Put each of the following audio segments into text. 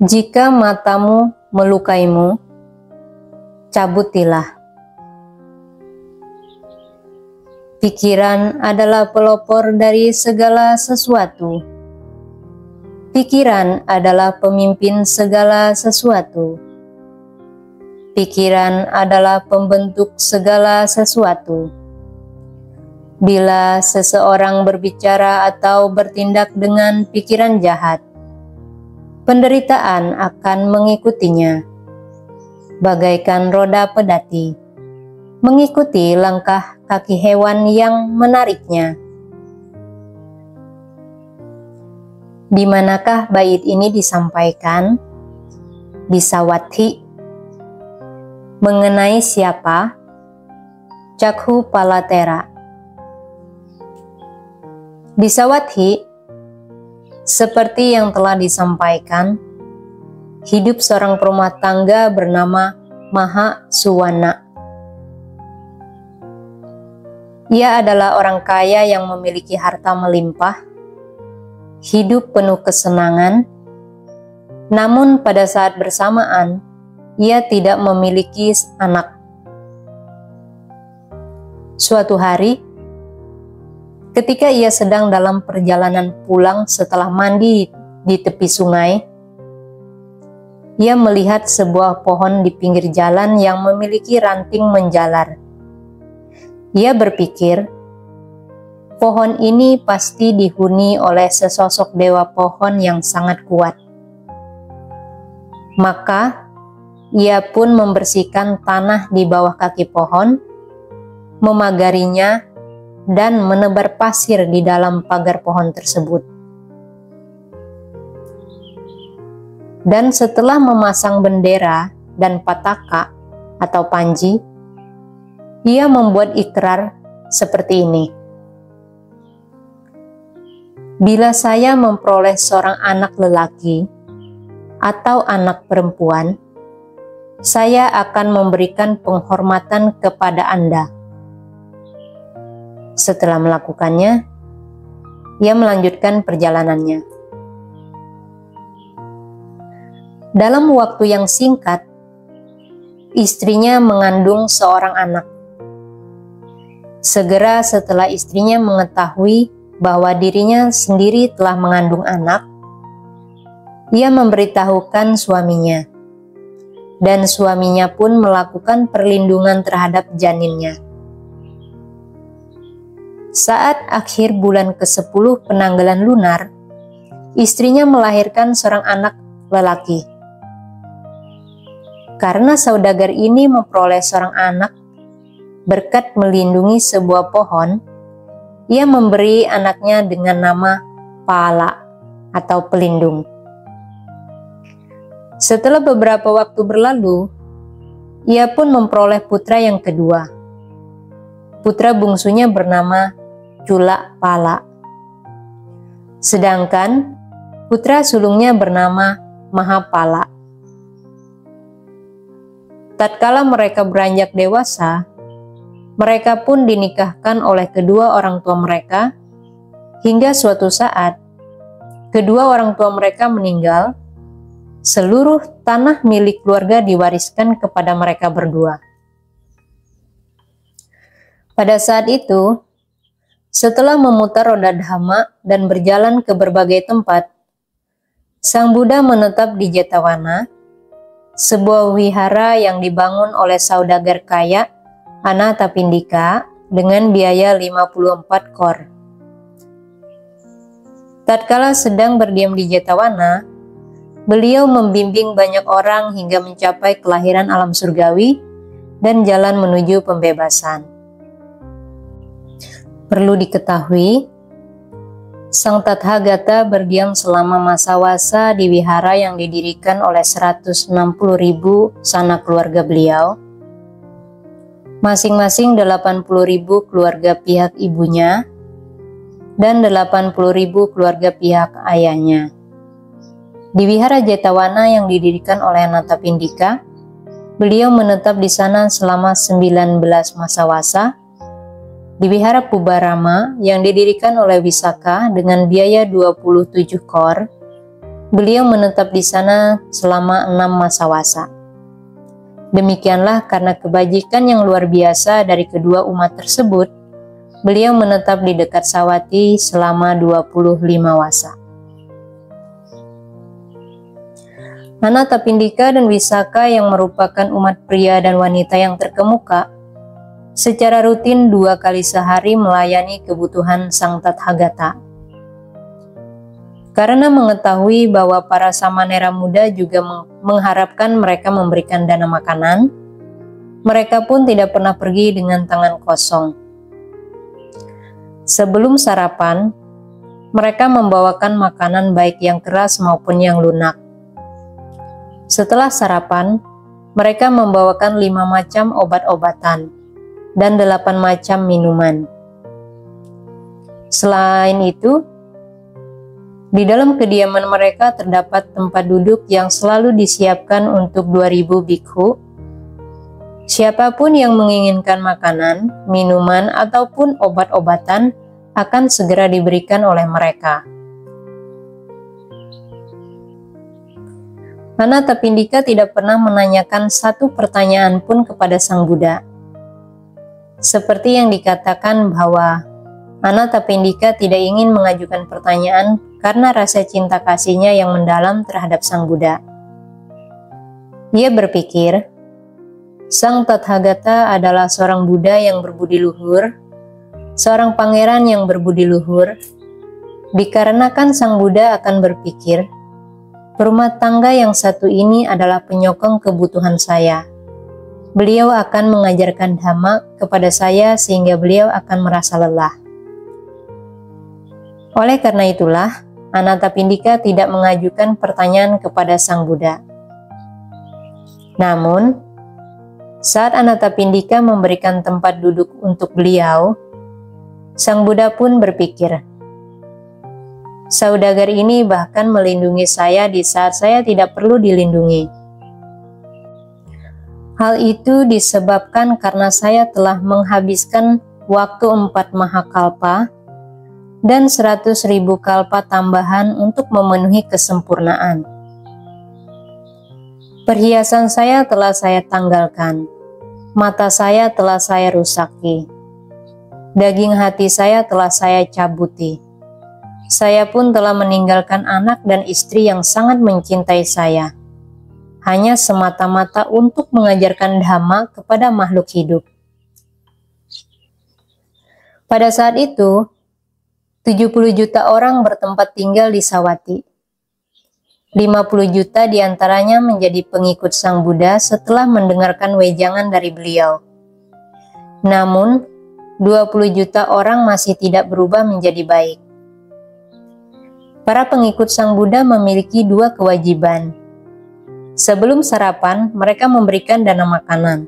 Jika matamu melukaimu, cabutilah. Pikiran adalah pelopor dari segala sesuatu. Pikiran adalah pemimpin segala sesuatu. Pikiran adalah pembentuk segala sesuatu. Bila seseorang berbicara atau bertindak dengan pikiran jahat, penderitaan akan mengikutinya, bagaikan roda pedati, mengikuti langkah kaki hewan yang menariknya. Di manakah bait ini disampaikan? Di Sawadhi. Mengenai siapa? Cakhu Palatera. Di Sawadhi, seperti yang telah disampaikan, hidup seorang perumah tangga bernama Maha Suwana. Ia adalah orang kaya yang memiliki harta melimpah, hidup penuh kesenangan, namun pada saat bersamaan, ia tidak memiliki anak. Suatu hari, ketika ia sedang dalam perjalanan pulang setelah mandi di tepi sungai, ia melihat sebuah pohon di pinggir jalan yang memiliki ranting menjalar. Ia berpikir, pohon ini pasti dihuni oleh sesosok dewa pohon yang sangat kuat. Maka, ia pun membersihkan tanah di bawah kaki pohon, memagarinya, dan menebar pasir di dalam pagar pohon tersebut. Dan setelah memasang bendera dan pataka atau panji, ia membuat ikrar seperti ini. Bila saya memperoleh seorang anak lelaki atau anak perempuan, saya akan memberikan penghormatan kepada Anda. Setelah melakukannya, ia melanjutkan perjalanannya. Dalam waktu yang singkat, istrinya mengandung seorang anak. Segera setelah istrinya mengetahui bahwa dirinya sendiri telah mengandung anak, ia memberitahukan suaminya, dan suaminya pun melakukan perlindungan terhadap janinnya. Saat akhir bulan ke-10 penanggalan lunar, istrinya melahirkan seorang anak lelaki. Karena saudagar ini memperoleh seorang anak berkat melindungi sebuah pohon, ia memberi anaknya dengan nama Pala atau pelindung. Setelah beberapa waktu berlalu, ia pun memperoleh putra yang kedua. Putra bungsunya bernama Cula Pala. Sedangkan putra sulungnya bernama Mahapala. Tatkala mereka beranjak dewasa, mereka pun dinikahkan oleh kedua orang tua mereka, hingga suatu saat, kedua orang tua mereka meninggal, seluruh tanah milik keluarga diwariskan kepada mereka berdua. Pada saat itu, setelah memutar roda dhamma dan berjalan ke berbagai tempat, Sang Buddha menetap di Jetawana, sebuah wihara yang dibangun oleh saudagar kaya Anathapindika dengan biaya 54 kor. Tatkala sedang berdiam di Jetawana, beliau membimbing banyak orang hingga mencapai kelahiran alam surgawi dan jalan menuju pembebasan. Perlu diketahui, Sang Tathagata berdiam selama masa wasa di wihara yang didirikan oleh 160.000 sanak keluarga beliau, masing-masing 80.000 keluarga pihak ibunya dan 80.000 keluarga pihak ayahnya. Di wihara Jetawana yang didirikan oleh Anathapindika, beliau menetap di sana selama 19 masa wasa. Di wihara Pubarama yang didirikan oleh Wisaka dengan biaya 27 kor, Beliau menetap di sana selama 6 masa wasa. Demikianlah karena kebajikan yang luar biasa dari kedua umat tersebut, beliau menetap di dekat Sawati selama 25 wasa. Anatapindika dan Wisaka yang merupakan umat pria dan wanita yang terkemuka, secara rutin 2 kali sehari melayani kebutuhan Sang Tathagata. Karena mengetahui bahwa para samanera muda juga mengharapkan mereka memberikan dana makanan, mereka pun tidak pernah pergi dengan tangan kosong. Sebelum sarapan, mereka membawakan makanan baik yang keras maupun yang lunak. Setelah sarapan, mereka membawakan 5 macam obat-obatan dan 8 macam minuman. Selain itu, di dalam kediaman mereka terdapat tempat duduk yang selalu disiapkan untuk 2000 bikhu. Siapapun yang menginginkan makanan, minuman, ataupun obat-obatan akan segera diberikan oleh mereka. Anatapindika tidak pernah menanyakan satu pertanyaan pun kepada Sang Buddha. Seperti yang dikatakan bahwa Anatapindika tidak ingin mengajukan pertanyaan karena rasa cinta kasihnya yang mendalam terhadap Sang Buddha. Ia berpikir, Sang Tathagata adalah seorang Buddha yang berbudi luhur, seorang pangeran yang berbudi luhur. Dikarenakan Sang Buddha akan berpikir, rumah tangga yang satu ini adalah penyokong kebutuhan saya. Beliau akan mengajarkan dhamma kepada saya sehingga beliau akan merasa lelah. Oleh karena itulah, Anatapindika tidak mengajukan pertanyaan kepada Sang Buddha. Namun, saat Anatapindika memberikan tempat duduk untuk beliau, Sang Buddha pun berpikir, saudagar ini bahkan melindungi saya di saat saya tidak perlu dilindungi. Hal itu disebabkan karena saya telah menghabiskan waktu 4 mahakalpa dan 100.000 kalpa tambahan untuk memenuhi kesempurnaan. Perhiasan saya telah saya tanggalkan, mata saya telah saya rusaki, daging hati saya telah saya cabuti. Saya pun telah meninggalkan anak dan istri yang sangat mencintai saya, hanya semata-mata untuk mengajarkan dhamma kepada makhluk hidup. Pada saat itu, 70 juta orang bertempat tinggal di Sawati. 50 juta diantaranya menjadi pengikut Sang Buddha setelah mendengarkan wejangan dari beliau. Namun, 20 juta orang masih tidak berubah menjadi baik. Para pengikut Sang Buddha memiliki 2 kewajiban. Sebelum sarapan, mereka memberikan dana makanan.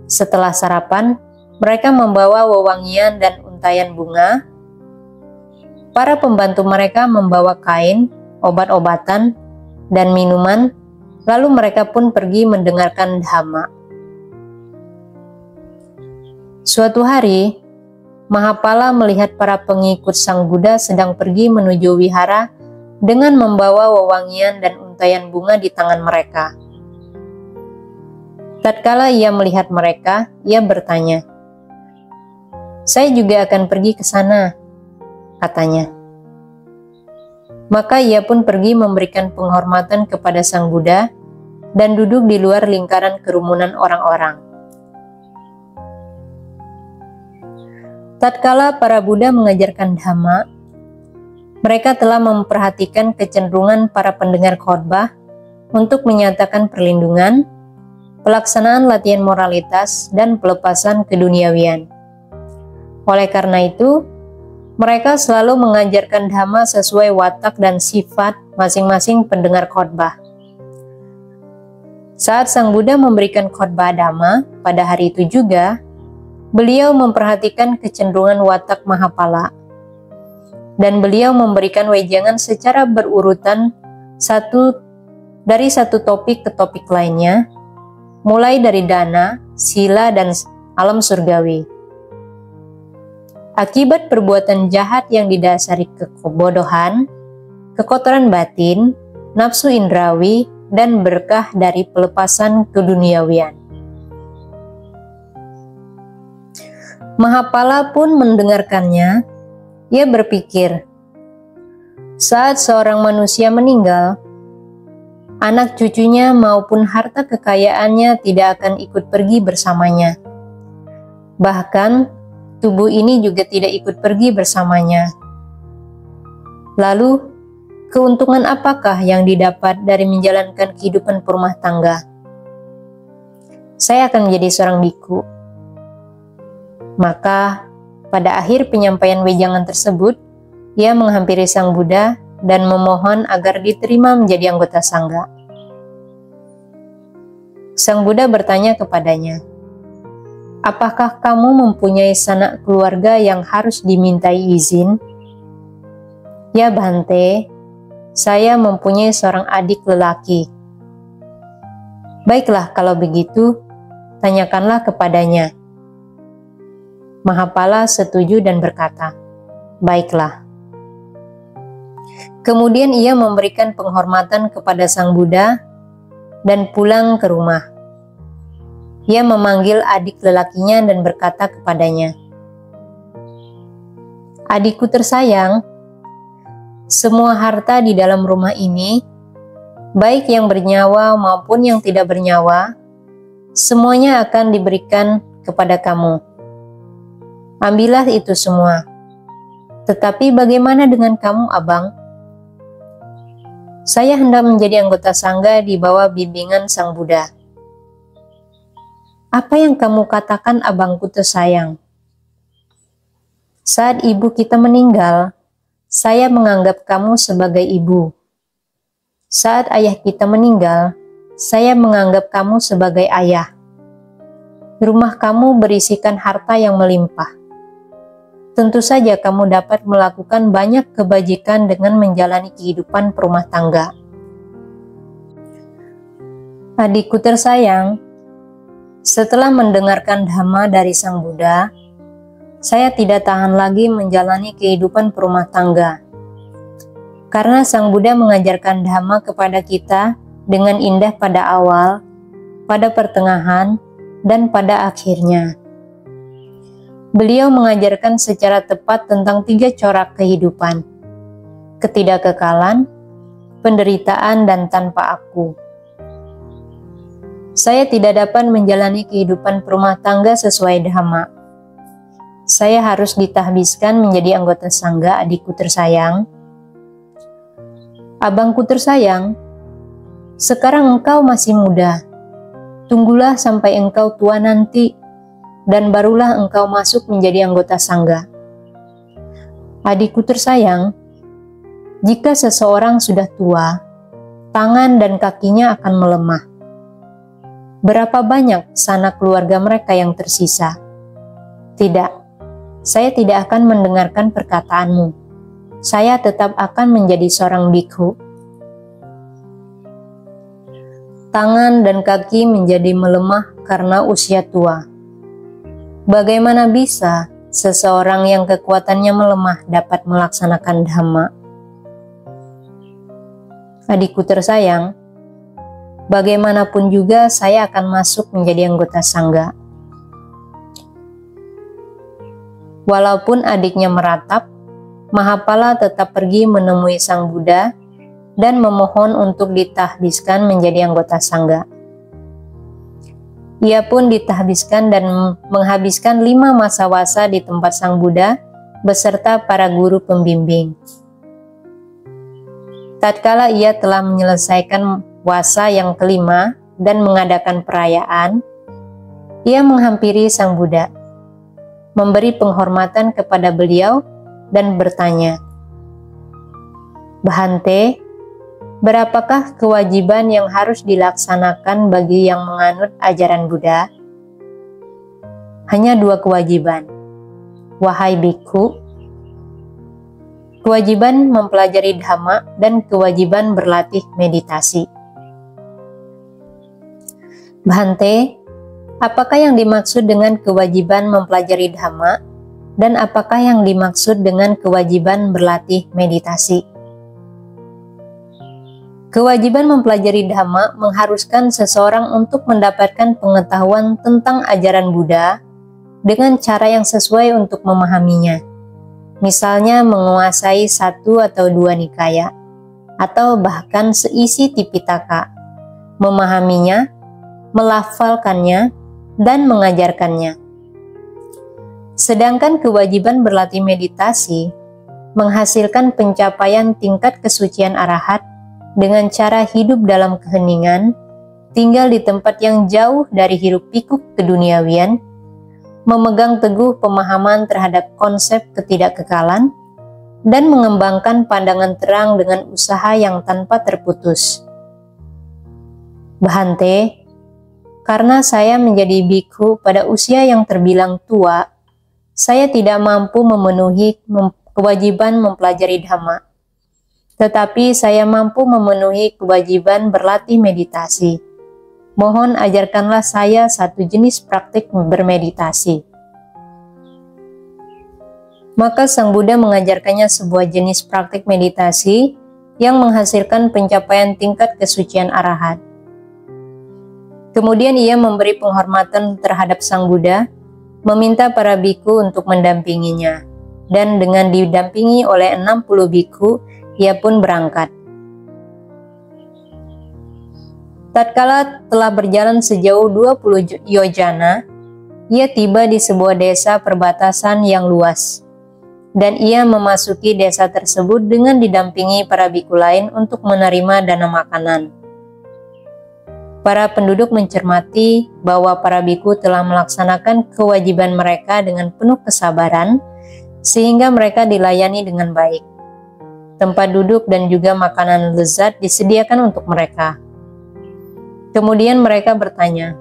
Setelah sarapan, mereka membawa wewangian dan untayan bunga. Para pembantu mereka membawa kain, obat-obatan, dan minuman, lalu mereka pun pergi mendengarkan dhamma. Suatu hari, Mahapala melihat para pengikut Sang Buddha sedang pergi menuju wihara dengan membawa wewangian dan untayan bunga di tangan mereka. Tatkala ia melihat mereka, ia bertanya, "Saya juga akan pergi ke sana," katanya. Maka ia pun pergi memberikan penghormatan kepada Sang Buddha dan duduk di luar lingkaran kerumunan orang-orang. Tatkala para Buddha mengajarkan dhamma, mereka telah memperhatikan kecenderungan para pendengar khotbah untuk menyatakan perlindungan, pelaksanaan latihan moralitas, dan pelepasan keduniawian. Oleh karena itu, mereka selalu mengajarkan dhamma sesuai watak dan sifat masing-masing pendengar khotbah. Saat Sang Buddha memberikan khotbah dhamma pada hari itu juga, beliau memperhatikan kecenderungan watak Mahapala, dan beliau memberikan wejangan secara berurutan dari satu topik ke topik lainnya, mulai dari dana, sila, dan alam surgawi. Akibat perbuatan jahat yang didasari kebodohan, kekotoran batin, nafsu indrawi, dan berkah dari pelepasan keduniawian. Mahapala pun mendengarkannya. Ia berpikir, saat seorang manusia meninggal, anak cucunya maupun harta kekayaannya tidak akan ikut pergi bersamanya. Bahkan, tubuh ini juga tidak ikut pergi bersamanya. Lalu, keuntungan apakah yang didapat dari menjalankan kehidupan berumah tangga? Saya akan menjadi seorang biku. Maka, pada akhir penyampaian wejangan tersebut, ia menghampiri Sang Buddha dan memohon agar diterima menjadi anggota sangga. Sang Buddha bertanya kepadanya, "Apakah kamu mempunyai sanak keluarga yang harus dimintai izin?" "Ya Bhante, saya mempunyai seorang adik lelaki." "Baiklah kalau begitu, tanyakanlah kepadanya." Mahapala setuju dan berkata, "Baiklah." Kemudian ia memberikan penghormatan kepada Sang Buddha dan pulang ke rumah. Ia memanggil adik lelakinya dan berkata kepadanya, "Adikku tersayang, semua harta di dalam rumah ini, baik yang bernyawa maupun yang tidak bernyawa, semuanya akan diberikan kepada kamu. Ambillah itu semua. Tetapi bagaimana dengan kamu, Abang? Saya hendak menjadi anggota sangga di bawah bimbingan Sang Buddha." "Apa yang kamu katakan, abangku tersayang? Saat ibu kita meninggal, saya menganggap kamu sebagai ibu. Saat ayah kita meninggal, saya menganggap kamu sebagai ayah. Rumah kamu berisikan harta yang melimpah. Tentu saja kamu dapat melakukan banyak kebajikan dengan menjalani kehidupan berumah tangga. Adikku tersayang, setelah mendengarkan dhamma dari Sang Buddha, saya tidak tahan lagi menjalani kehidupan berumah tangga. Karena Sang Buddha mengajarkan dhamma kepada kita dengan indah pada awal, pada pertengahan, dan pada akhirnya. Beliau mengajarkan secara tepat tentang 3 corak kehidupan: ketidakkekalan, penderitaan, dan tanpa aku. Saya tidak dapat menjalani kehidupan berumah tangga sesuai dhamma. Saya harus ditahbiskan menjadi anggota sangga, adikku tersayang. Abangku tersayang, sekarang engkau masih muda. Tunggulah sampai engkau tua nanti, dan barulah engkau masuk menjadi anggota sangga. Adikku tersayang, jika seseorang sudah tua, tangan dan kakinya akan melemah. Berapa banyak sanak keluarga mereka yang tersisa? Tidak, saya tidak akan mendengarkan perkataanmu. Saya tetap akan menjadi seorang bikhu. Tangan dan kaki menjadi melemah karena usia tua. Bagaimana bisa seseorang yang kekuatannya melemah dapat melaksanakan dhamma? Adikku tersayang, bagaimanapun juga saya akan masuk menjadi anggota sangga. Walaupun adiknya meratap, Mahapala tetap pergi menemui Sang Buddha dan memohon untuk ditahbiskan menjadi anggota sangga. Ia pun ditahbiskan dan menghabiskan 5 masa wasa di tempat Sang Buddha beserta para guru pembimbing. Tatkala ia telah menyelesaikan wasa yang kelima dan mengadakan perayaan, ia menghampiri Sang Buddha, memberi penghormatan kepada beliau dan bertanya, "Bhante, berapakah kewajiban yang harus dilaksanakan bagi yang menganut ajaran Buddha?" "Hanya 2 kewajiban, wahai bikhu. Kewajiban mempelajari dhamma dan kewajiban berlatih meditasi." "Bhante, apakah yang dimaksud dengan kewajiban mempelajari dhamma dan apakah yang dimaksud dengan kewajiban berlatih meditasi?" Kewajiban mempelajari Dhamma mengharuskan seseorang untuk mendapatkan pengetahuan tentang ajaran Buddha dengan cara yang sesuai untuk memahaminya. Misalnya menguasai 1 atau 2 nikaya, atau bahkan seisi Tipitaka, memahaminya, melafalkannya, dan mengajarkannya. Sedangkan kewajiban berlatih meditasi menghasilkan pencapaian tingkat kesucian arahat dengan cara hidup dalam keheningan, tinggal di tempat yang jauh dari hiruk-pikuk keduniawian, memegang teguh pemahaman terhadap konsep ketidakkekalan, dan mengembangkan pandangan terang dengan usaha yang tanpa terputus. Bhante, karena saya menjadi bikhu pada usia yang terbilang tua, saya tidak mampu memenuhi kewajiban mempelajari Dhamma. Tetapi saya mampu memenuhi kewajiban berlatih meditasi. Mohon ajarkanlah saya satu jenis praktik bermeditasi. Maka Sang Buddha mengajarkannya sebuah jenis praktik meditasi yang menghasilkan pencapaian tingkat kesucian arahat. Kemudian ia memberi penghormatan terhadap Sang Buddha, meminta para bikhu untuk mendampinginya, dan dengan didampingi oleh 60 bikhu, ia pun berangkat. Tatkala telah berjalan sejauh 20 yojana, ia tiba di sebuah desa perbatasan yang luas, dan ia memasuki desa tersebut dengan didampingi para bikhu lain untuk menerima dana makanan. Para penduduk mencermati bahwa para bikhu telah melaksanakan kewajiban mereka dengan penuh kesabaran, sehingga mereka dilayani dengan baik. Tempat duduk dan juga makanan lezat disediakan untuk mereka. Kemudian mereka bertanya,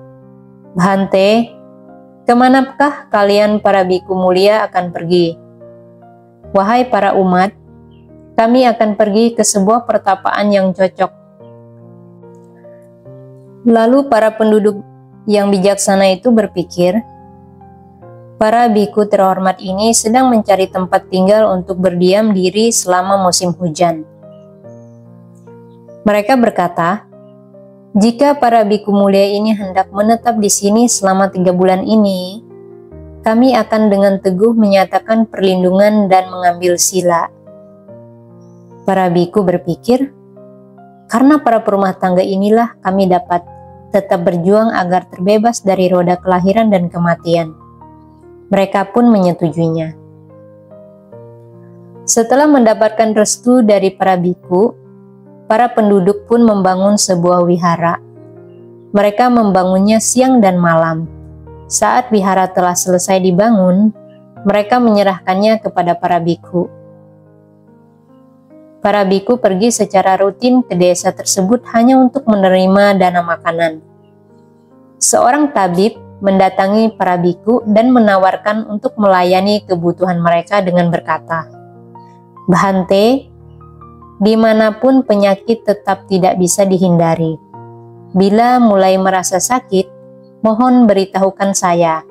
"Bhante, kemanakah kalian para bikhu mulia akan pergi?" "Wahai para umat, kami akan pergi ke sebuah pertapaan yang cocok." Lalu para penduduk yang bijaksana itu berpikir, para bikhu terhormat ini sedang mencari tempat tinggal untuk berdiam diri selama musim hujan. Mereka berkata, "Jika para bikhu mulia ini hendak menetap di sini selama 3 bulan ini, kami akan dengan teguh menyatakan perlindungan dan mengambil sila." Para bikhu berpikir, karena para perumah tangga inilah kami dapat tetap berjuang agar terbebas dari roda kelahiran dan kematian. Mereka pun menyetujuinya. Setelah mendapatkan restu dari para bikhu, para penduduk pun membangun sebuah wihara. Mereka membangunnya siang dan malam. Saat wihara telah selesai dibangun, mereka menyerahkannya kepada para bikhu. Para bikhu pergi secara rutin ke desa tersebut hanya untuk menerima dana makanan. Seorang tabib mendatangi para bikhu dan menawarkan untuk melayani kebutuhan mereka dengan berkata, "Bhante, dimanapun penyakit tetap tidak bisa dihindari. Bila mulai merasa sakit, mohon beritahukan saya,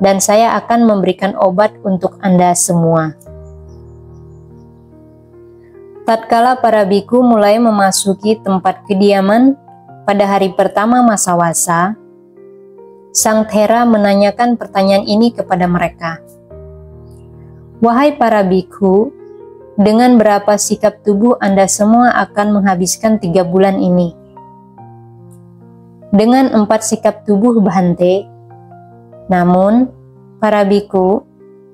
dan saya akan memberikan obat untuk Anda semua." Tatkala para bikhu mulai memasuki tempat kediaman pada hari pertama masa wasa, Sang Thera menanyakan pertanyaan ini kepada mereka. "Wahai para bikhu, dengan berapa sikap tubuh Anda semua akan menghabiskan 3 bulan ini?" "Dengan 4 sikap tubuh, Bhante." "Namun, para bikhu,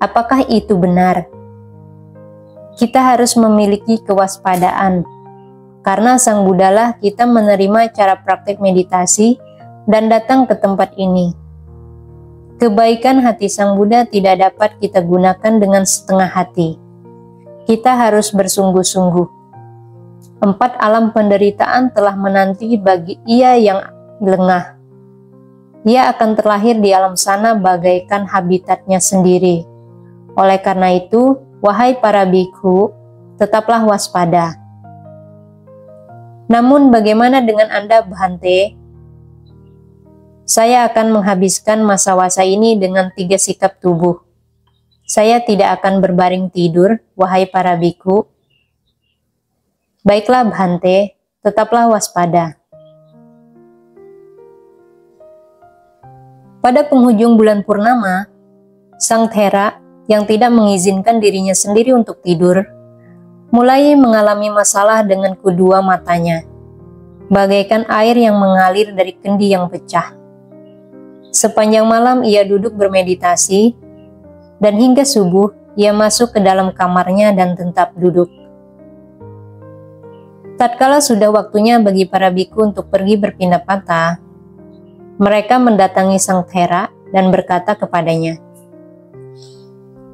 apakah itu benar?" Kita harus memiliki kewaspadaan, karena Sang Buddhalah kita menerima cara praktik meditasi dan datang ke tempat ini. Kebaikan hati Sang Buddha tidak dapat kita gunakan dengan setengah hati. Kita harus bersungguh-sungguh. 4 alam penderitaan telah menanti bagi ia yang lengah. Ia akan terlahir di alam sana bagaikan habitatnya sendiri. Oleh karena itu, wahai para bikhu, tetaplah waspada. Namun bagaimana dengan Anda, Bhante? Saya akan menghabiskan masa wasa ini dengan 3 sikap tubuh. Saya tidak akan berbaring tidur, wahai para bikhu. Baiklah, Bhante, tetaplah waspada. Pada penghujung bulan purnama, Sang Thera yang tidak mengizinkan dirinya sendiri untuk tidur, mulai mengalami masalah dengan kedua matanya, bagaikan air yang mengalir dari kendi yang pecah. Sepanjang malam ia duduk bermeditasi, dan hingga subuh ia masuk ke dalam kamarnya dan tetap duduk. Tatkala sudah waktunya bagi para biku untuk pergi berpindah patah, mereka mendatangi Sang Thera dan berkata kepadanya,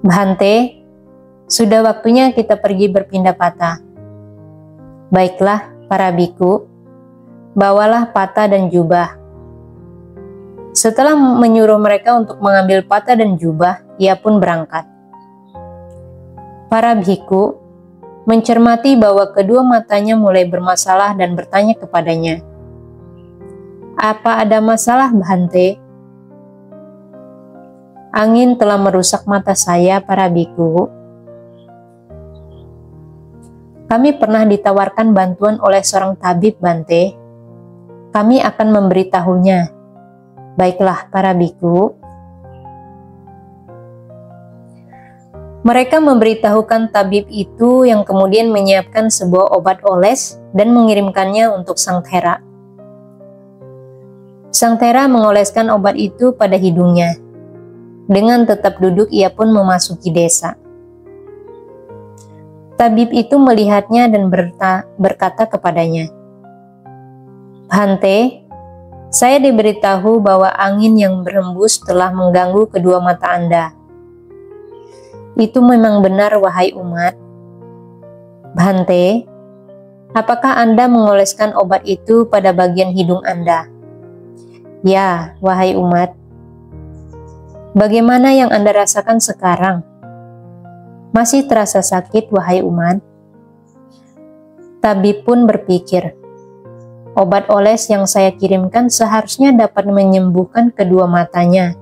"Bhante, sudah waktunya kita pergi berpindah patah. Baiklah para biku, bawalah patah dan jubah." Setelah menyuruh mereka untuk mengambil patah dan jubah, ia pun berangkat. Para biku mencermati bahwa kedua matanya mulai bermasalah dan bertanya kepadanya, "Apa ada masalah, Bhante?" "Angin telah merusak mata saya, para biku. Kami pernah ditawarkan bantuan oleh seorang tabib, Bhante. Kami akan memberitahunya." "Baiklah, para biku." Mereka memberitahukan tabib itu yang kemudian menyiapkan sebuah obat oles dan mengirimkannya untuk Sang Thera. Sang Thera mengoleskan obat itu pada hidungnya. Dengan tetap duduk ia pun memasuki desa. Tabib itu melihatnya dan berkata kepadanya, "Bhante, saya diberitahu bahwa angin yang berhembus telah mengganggu kedua mata Anda." "Itu memang benar, wahai umat." "Bhante, apakah Anda mengoleskan obat itu pada bagian hidung Anda?" "Ya, wahai umat." "Bagaimana yang Anda rasakan sekarang? Masih terasa sakit, wahai umat?" Tabib pun berpikir, obat oles yang saya kirimkan seharusnya dapat menyembuhkan kedua matanya.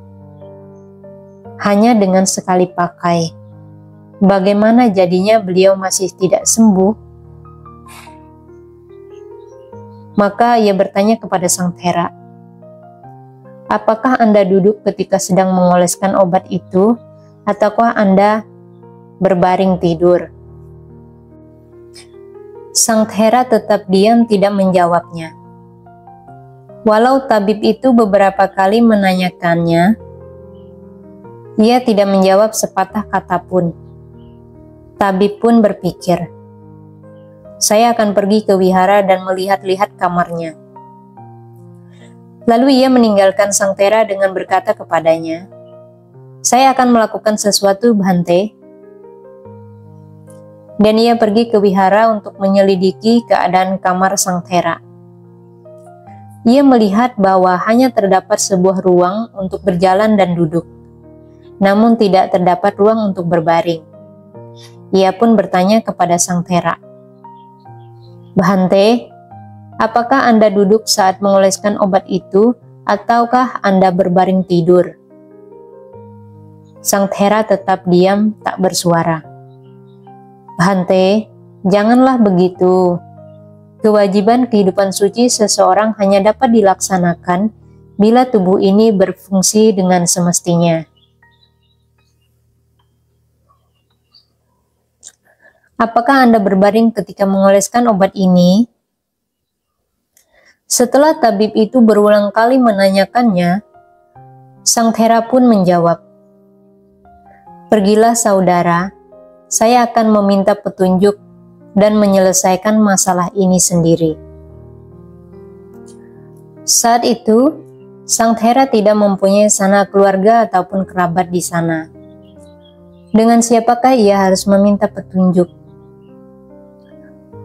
Hanya dengan sekali pakai. Bagaimana jadinya beliau masih tidak sembuh? Maka ia bertanya kepada Sang Thera, "Apakah Anda duduk ketika sedang mengoleskan obat itu, ataukah Anda berbaring tidur?" Sang Thera tetap diam, tidak menjawabnya. Walau tabib itu beberapa kali menanyakannya, ia tidak menjawab sepatah kata pun. Tabib pun berpikir, "Saya akan pergi ke wihara dan melihat-lihat kamarnya." Lalu ia meninggalkan Sang Thera dengan berkata kepadanya, "Saya akan melakukan sesuatu, Bhante." Dan ia pergi ke wihara untuk menyelidiki keadaan kamar Sang Thera. Ia melihat bahwa hanya terdapat sebuah ruang untuk berjalan dan duduk, namun tidak terdapat ruang untuk berbaring. Ia pun bertanya kepada Sang Thera, "Bhante, apakah Anda duduk saat mengoleskan obat itu, ataukah Anda berbaring tidur?" Sang Thera tetap diam, tak bersuara. "Bhante, janganlah begitu. Kewajiban kehidupan suci seseorang hanya dapat dilaksanakan bila tubuh ini berfungsi dengan semestinya." "Apakah Anda berbaring ketika mengoleskan obat ini?" Setelah tabib itu berulang kali menanyakannya, Sang Thera pun menjawab, "Pergilah saudara, saya akan meminta petunjuk dan menyelesaikan masalah ini sendiri." Saat itu, Sang Thera tidak mempunyai sanak keluarga ataupun kerabat di sana. Dengan siapakah ia harus meminta petunjuk?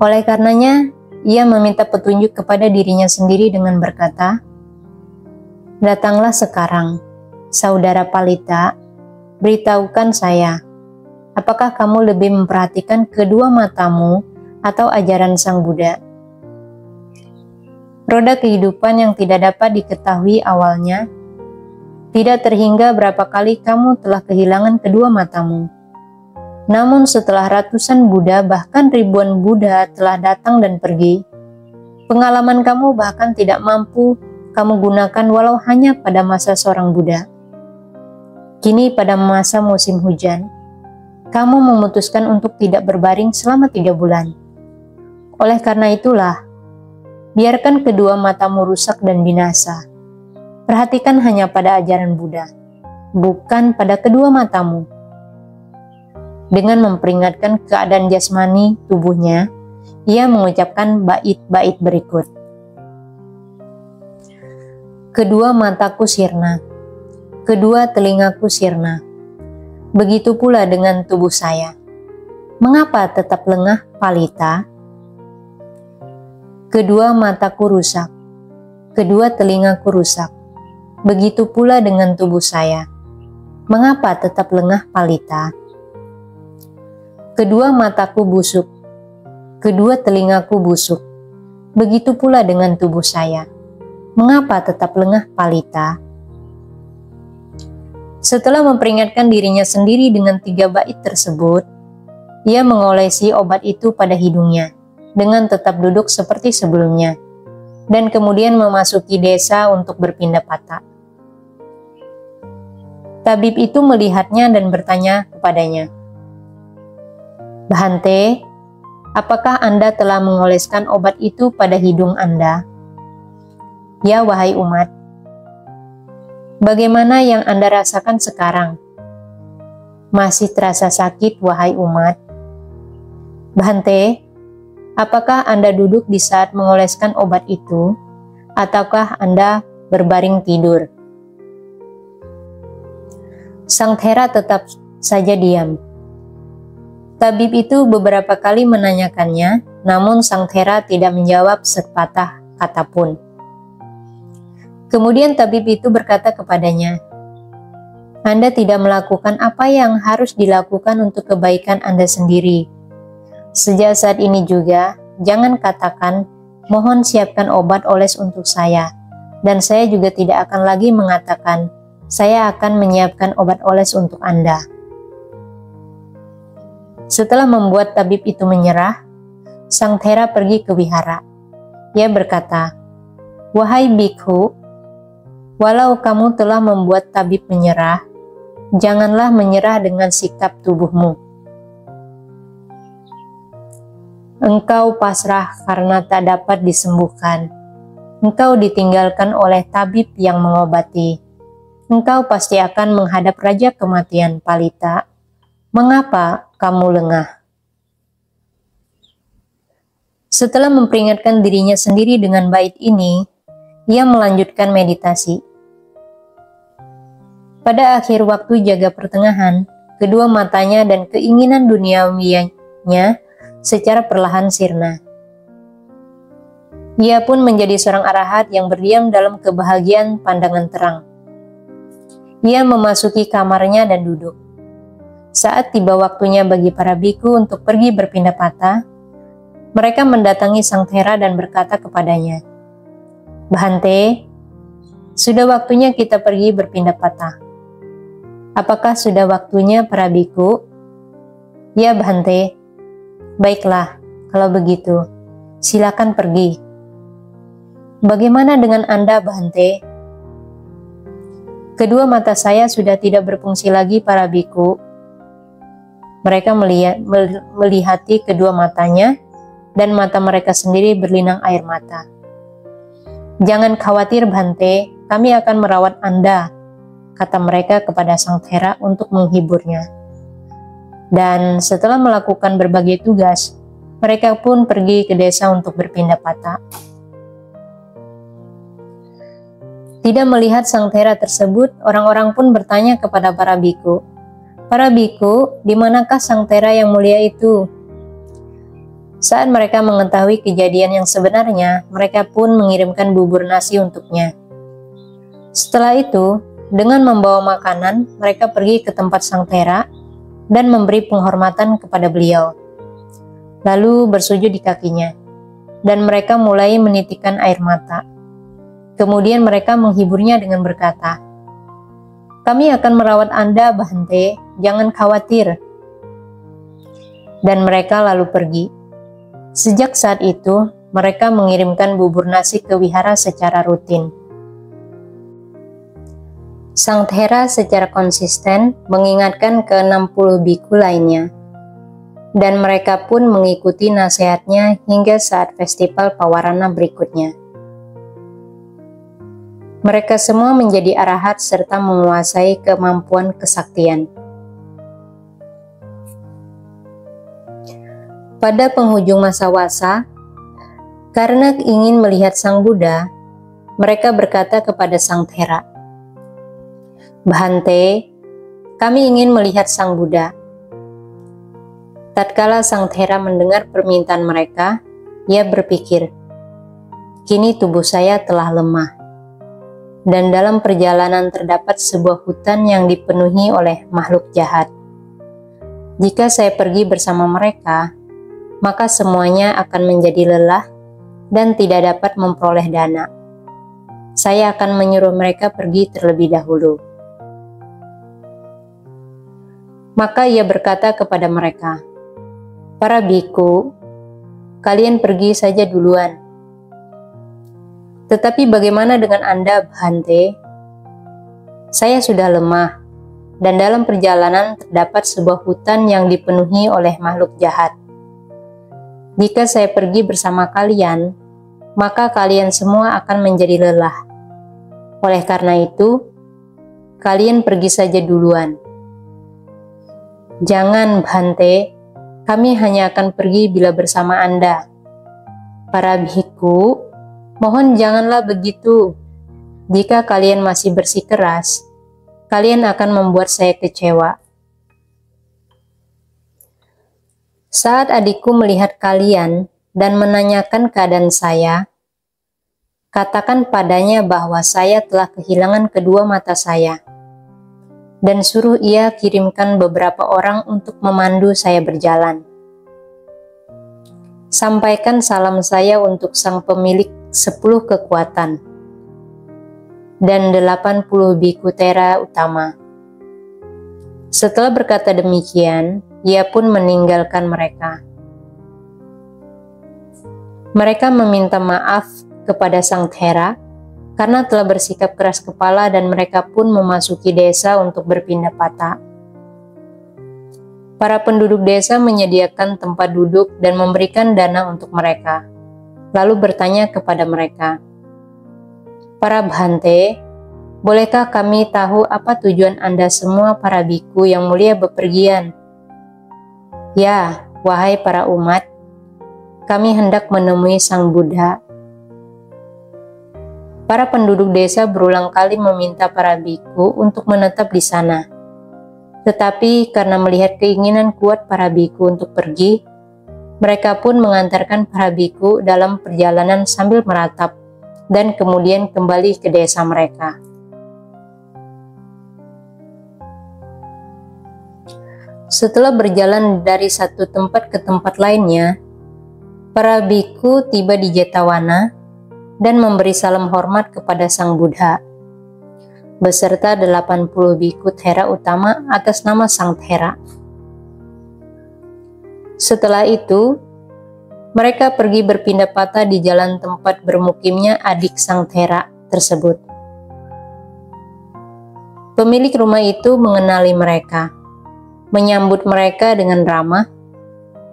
Oleh karenanya, ia meminta petunjuk kepada dirinya sendiri dengan berkata, "Datanglah sekarang, saudara Palita, beritahukan saya, apakah kamu lebih memperhatikan kedua matamu atau ajaran Sang Buddha?" Roda kehidupan yang tidak dapat diketahui awalnya, tidak terhingga berapa kali kamu telah kehilangan kedua matamu. Namun setelah ratusan Buddha bahkan ribuan Buddha telah datang dan pergi, Pengalaman kamu bahkan tidak mampu kamu gunakan walau hanya pada masa seorang Buddha. Kini pada masa musim hujan, kamu memutuskan untuk tidak berbaring selama 3 bulan. Oleh karena itulah, biarkan kedua matamu rusak dan binasa. Perhatikan hanya pada ajaran Buddha, bukan pada kedua matamu. Dengan memperingatkan keadaan jasmani tubuhnya, ia mengucapkan bait-bait berikut. Kedua mataku sirna, kedua telingaku sirna. Begitu pula dengan tubuh saya. Mengapa tetap lengah, Palita? Kedua mataku rusak, kedua telingaku rusak. Begitu pula dengan tubuh saya. Mengapa tetap lengah, Palita? Kedua mataku busuk, kedua telingaku busuk. Begitu pula dengan tubuh saya. Mengapa tetap lengah, Palita? Setelah memperingatkan dirinya sendiri dengan 3 bait tersebut, ia mengolesi obat itu pada hidungnya dengan tetap duduk seperti sebelumnya, dan kemudian memasuki desa untuk berpindah patah. Tabib itu melihatnya dan bertanya kepadanya, "Bhante, apakah Anda telah mengoleskan obat itu pada hidung Anda?" "Ya, wahai umat." "Bagaimana yang Anda rasakan sekarang?" "Masih terasa sakit, wahai umat." "Bhante, apakah Anda duduk di saat mengoleskan obat itu, ataukah Anda berbaring tidur?" Sang Thera tetap saja diam. Tabib itu beberapa kali menanyakannya, namun Sang Thera tidak menjawab sepatah kata pun. Kemudian tabib itu berkata kepadanya, "Anda tidak melakukan apa yang harus dilakukan untuk kebaikan Anda sendiri. Sejak saat ini juga, jangan katakan, 'Mohon siapkan obat oles untuk saya,' dan saya juga tidak akan lagi mengatakan, 'Saya akan menyiapkan obat oles untuk Anda.'" Setelah membuat tabib itu menyerah, Sang Thera pergi ke wihara. Ia berkata, "Wahai bikhu, walau kamu telah membuat tabib menyerah, janganlah menyerah dengan sikap tubuhmu. Engkau pasrah karena tak dapat disembuhkan. Engkau ditinggalkan oleh tabib yang mengobati. Engkau pasti akan menghadap raja kematian, Palita. Mengapa kamu lengah?" Setelah memperingatkan dirinya sendiri dengan bait ini, ia melanjutkan meditasi. Pada akhir waktu jaga pertengahan, kedua matanya dan keinginan duniawinya secara perlahan sirna. Ia pun menjadi seorang arahat yang berdiam dalam kebahagiaan pandangan terang. Ia memasuki kamarnya dan duduk. Saat tiba waktunya bagi para biku untuk pergi berpindah patah, mereka mendatangi Sang Thera dan berkata kepadanya, "Bhante, sudah waktunya kita pergi berpindah patah. Apakah sudah waktunya para biku?" "Ya, Bhante." "Baiklah, kalau begitu, silakan pergi." "Bagaimana dengan Anda, Bhante?" "Kedua mata saya sudah tidak berfungsi lagi, para biku." Mereka melihati kedua matanya, dan mata mereka sendiri berlinang air mata. "Jangan khawatir, Bhante, kami akan merawat Anda," kata mereka kepada Sang Thera untuk menghiburnya. Dan setelah melakukan berbagai tugas, mereka pun pergi ke desa untuk berpindah patah. Tidak melihat Sang Thera tersebut, orang-orang pun bertanya kepada para biku, "Para biku, di manakah Sang Thera yang mulia itu?" Saat mereka mengetahui kejadian yang sebenarnya, mereka pun mengirimkan bubur nasi untuknya. Setelah itu, dengan membawa makanan, mereka pergi ke tempat Sang Thera dan memberi penghormatan kepada beliau. Lalu bersujud di kakinya, dan mereka mulai menitikkan air mata. Kemudian mereka menghiburnya dengan berkata, "Kami akan merawat Anda, Bhante, jangan khawatir." Dan mereka lalu pergi. Sejak saat itu, mereka mengirimkan bubur nasi ke wihara secara rutin. Sang Thera secara konsisten mengingatkan ke-60 biku lainnya, dan mereka pun mengikuti nasihatnya hingga saat festival Pawarana berikutnya. Mereka semua menjadi arahat serta menguasai kemampuan kesaktian. Pada penghujung masa wasa, karena ingin melihat Sang Buddha, mereka berkata kepada Sang Thera, "Bhante, kami ingin melihat Sang Buddha." Tatkala Sang Thera mendengar permintaan mereka, ia berpikir, "Kini tubuh saya telah lemah, dan dalam perjalanan terdapat sebuah hutan yang dipenuhi oleh makhluk jahat. Jika saya pergi bersama mereka, maka semuanya akan menjadi lelah dan tidak dapat memperoleh dana. Saya akan menyuruh mereka pergi terlebih dahulu." Maka ia berkata kepada mereka, "Para biku, kalian pergi saja duluan. Tetapi bagaimana dengan Anda, Bhante? Saya sudah lemah, dan dalam perjalanan terdapat sebuah hutan yang dipenuhi oleh makhluk jahat. Jika saya pergi bersama kalian, maka kalian semua akan menjadi lelah. Oleh karena itu, kalian pergi saja duluan." "Jangan, Bhante, kami hanya akan pergi bila bersama Anda." "Para bhikkhu, mohon janganlah begitu. Jika kalian masih bersikeras, kalian akan membuat saya kecewa. Saat adikku melihat kalian dan menanyakan keadaan saya, katakan padanya bahwa saya telah kehilangan kedua mata saya, dan suruh ia kirimkan beberapa orang untuk memandu saya berjalan. Sampaikan salam saya untuk sang pemilik 10 kekuatan dan 80 biku Thera utama." Setelah berkata demikian, ia pun meninggalkan mereka. Mereka meminta maaf kepada Sang Thera karena telah bersikap keras kepala, dan mereka pun memasuki desa untuk berpindah patah. Para penduduk desa menyediakan tempat duduk dan memberikan dana untuk mereka, lalu bertanya kepada mereka, "Para Bhante, bolehkah kami tahu apa tujuan Anda semua para biku yang mulia bepergian?" "Ya, wahai para umat, kami hendak menemui Sang Buddha." Para penduduk desa berulang kali meminta para biku untuk menetap di sana. Tetapi karena melihat keinginan kuat para biku untuk pergi, mereka pun mengantarkan para biku dalam perjalanan sambil meratap dan kemudian kembali ke desa mereka. Setelah berjalan dari satu tempat ke tempat lainnya, para biku tiba di Jetawana dan memberi salam hormat kepada Sang Buddha, beserta 80 biku Thera utama atas nama Sang Thera. Setelah itu, mereka pergi berpindah patah di jalan tempat bermukimnya adik Sang Thera tersebut. Pemilik rumah itu mengenali mereka, menyambut mereka dengan ramah,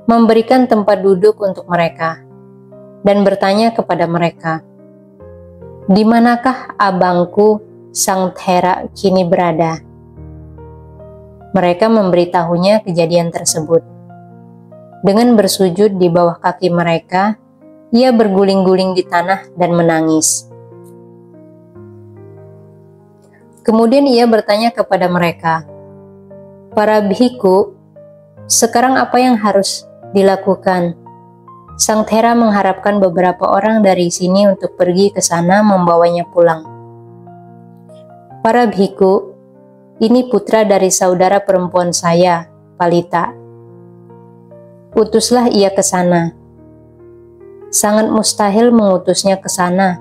memberikan tempat duduk untuk mereka, dan bertanya kepada mereka, "Di manakah abangku Sang Thera kini berada?" Mereka memberitahunya kejadian tersebut. Dengan bersujud di bawah kaki mereka, ia berguling-guling di tanah dan menangis. Kemudian ia bertanya kepada mereka, "Para bhikkhu, sekarang apa yang harus dilakukan?" Sang Thera mengharapkan beberapa orang dari sini untuk pergi ke sana membawanya pulang. "Para bhikkhu, ini putra dari saudara perempuan saya, Palita. Utuslah ia ke sana." Sangat mustahil mengutusnya ke sana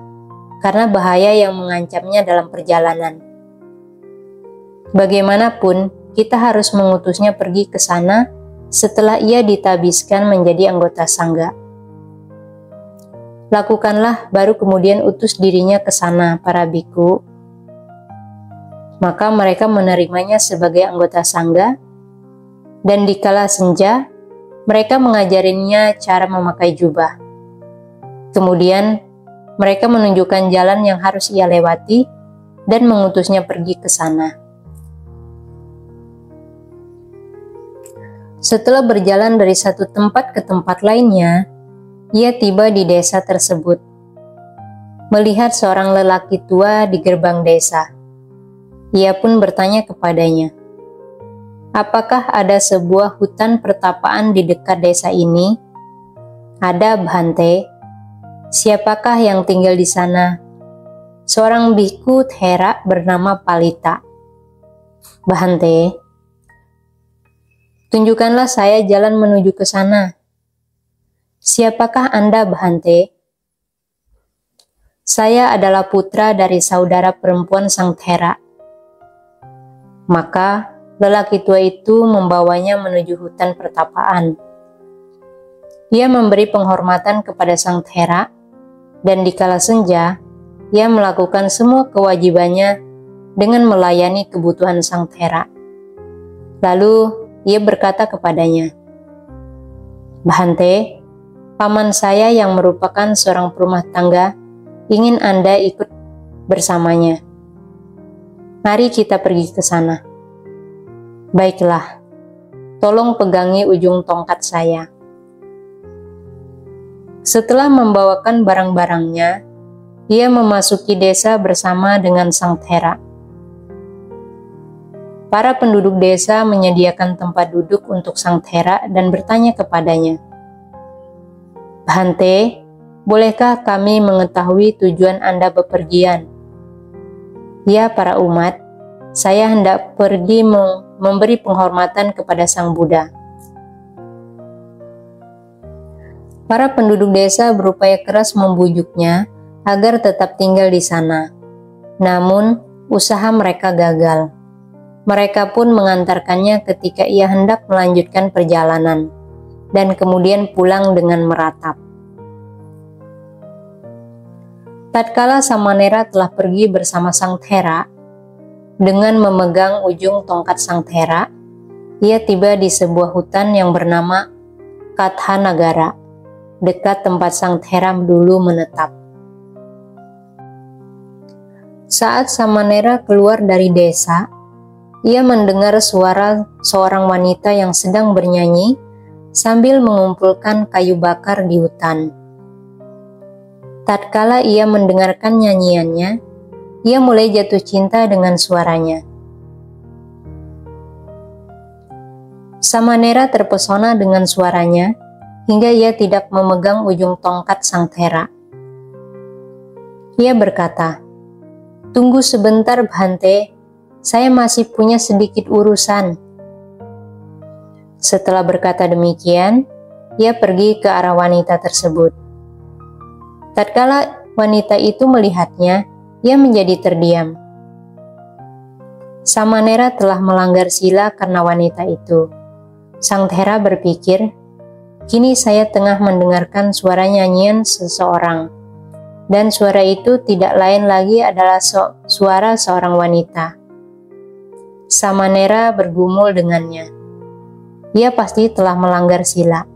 karena bahaya yang mengancamnya dalam perjalanan. Bagaimanapun, kita harus mengutusnya pergi ke sana setelah ia ditabiskan menjadi anggota sangga. Lakukanlah, baru kemudian utus dirinya ke sana, para biku. Maka mereka menerimanya sebagai anggota sangga, dan dikala senja, mereka mengajarinya cara memakai jubah. Kemudian, mereka menunjukkan jalan yang harus ia lewati, dan mengutusnya pergi ke sana. Setelah berjalan dari satu tempat ke tempat lainnya, ia tiba di desa tersebut. Melihat seorang lelaki tua di gerbang desa, ia pun bertanya kepadanya, "Apakah ada sebuah hutan pertapaan di dekat desa ini?" "Ada, Bhante." "Siapakah yang tinggal di sana?" "Seorang biku Thera bernama Palita." "Bhante, tunjukkanlah saya jalan menuju ke sana." "Siapakah Anda, Bhante?" "Saya adalah putra dari saudara perempuan Sang Thera." Maka lelaki tua itu membawanya menuju hutan pertapaan. Ia memberi penghormatan kepada Sang Thera, dan dikala senja, ia melakukan semua kewajibannya dengan melayani kebutuhan Sang Thera. Lalu ia berkata kepadanya, "Bhante, paman saya yang merupakan seorang perumah tangga ingin Anda ikut bersamanya. Mari kita pergi ke sana." "Baiklah, tolong pegangi ujung tongkat saya." Setelah membawakan barang-barangnya, ia memasuki desa bersama dengan Sang Thera. Para penduduk desa menyediakan tempat duduk untuk Sang Thera dan bertanya kepadanya, "Bhante, bolehkah kami mengetahui tujuan Anda bepergian?" "Ya, para umat, saya hendak pergi memberi penghormatan kepada Sang Buddha." Para penduduk desa berupaya keras membujuknya agar tetap tinggal di sana. Namun, usaha mereka gagal. Mereka pun mengantarkannya ketika ia hendak melanjutkan perjalanan, dan kemudian pulang dengan meratap. Tatkala Samanera telah pergi bersama Sang Thera, dengan memegang ujung tongkat Sang Thera, ia tiba di sebuah hutan yang bernama Kathanagara, dekat tempat Sang Thera dulu menetap. Saat Samanera keluar dari desa, ia mendengar suara seorang wanita yang sedang bernyanyi sambil mengumpulkan kayu bakar di hutan. Tatkala ia mendengarkan nyanyiannya, ia mulai jatuh cinta dengan suaranya. Samanera terpesona dengan suaranya hingga ia tidak memegang ujung tongkat Sang Thera. Ia berkata, "Tunggu sebentar, Bhante, saya masih punya sedikit urusan." Setelah berkata demikian, ia pergi ke arah wanita tersebut. Tatkala wanita itu melihatnya, ia menjadi terdiam. Samanera telah melanggar sila karena wanita itu. Sang Thera berpikir, kini saya tengah mendengarkan suara nyanyian seseorang, dan suara itu tidak lain lagi adalah suara seorang wanita. Samanera bergumul dengannya. Ia pasti telah melanggar sila.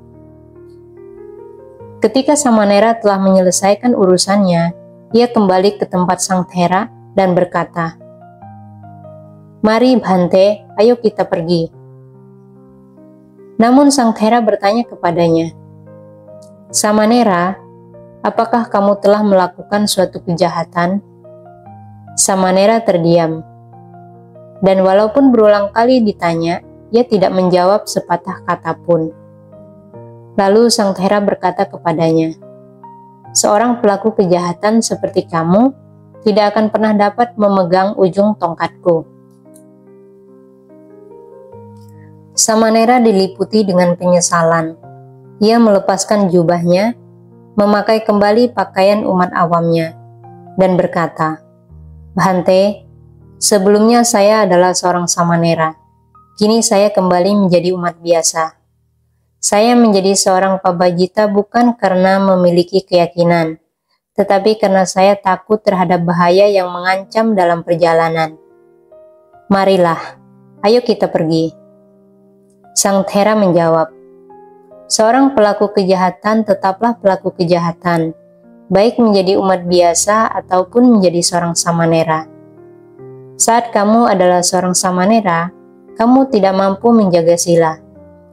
Ketika Samanera telah menyelesaikan urusannya, ia kembali ke tempat Sang Thera dan berkata, "Mari Bhante, ayo kita pergi." Namun Sang Thera bertanya kepadanya, "Samanera, apakah kamu telah melakukan suatu kejahatan?" Samanera terdiam, dan walaupun berulang kali ditanya, ia tidak menjawab sepatah kata pun. Lalu Sang Thera berkata kepadanya, "Seorang pelaku kejahatan seperti kamu tidak akan pernah dapat memegang ujung tongkatku." Samanera diliputi dengan penyesalan. Ia melepaskan jubahnya, memakai kembali pakaian umat awamnya, dan berkata, "Bhante, sebelumnya saya adalah seorang Samanera. Kini saya kembali menjadi umat biasa. Saya menjadi seorang pabajita bukan karena memiliki keyakinan, tetapi karena saya takut terhadap bahaya yang mengancam dalam perjalanan. Marilah, ayo kita pergi. Sang Thera menjawab, seorang pelaku kejahatan tetaplah pelaku kejahatan, baik menjadi umat biasa ataupun menjadi seorang samanera. Saat kamu adalah seorang samanera, kamu tidak mampu menjaga sila.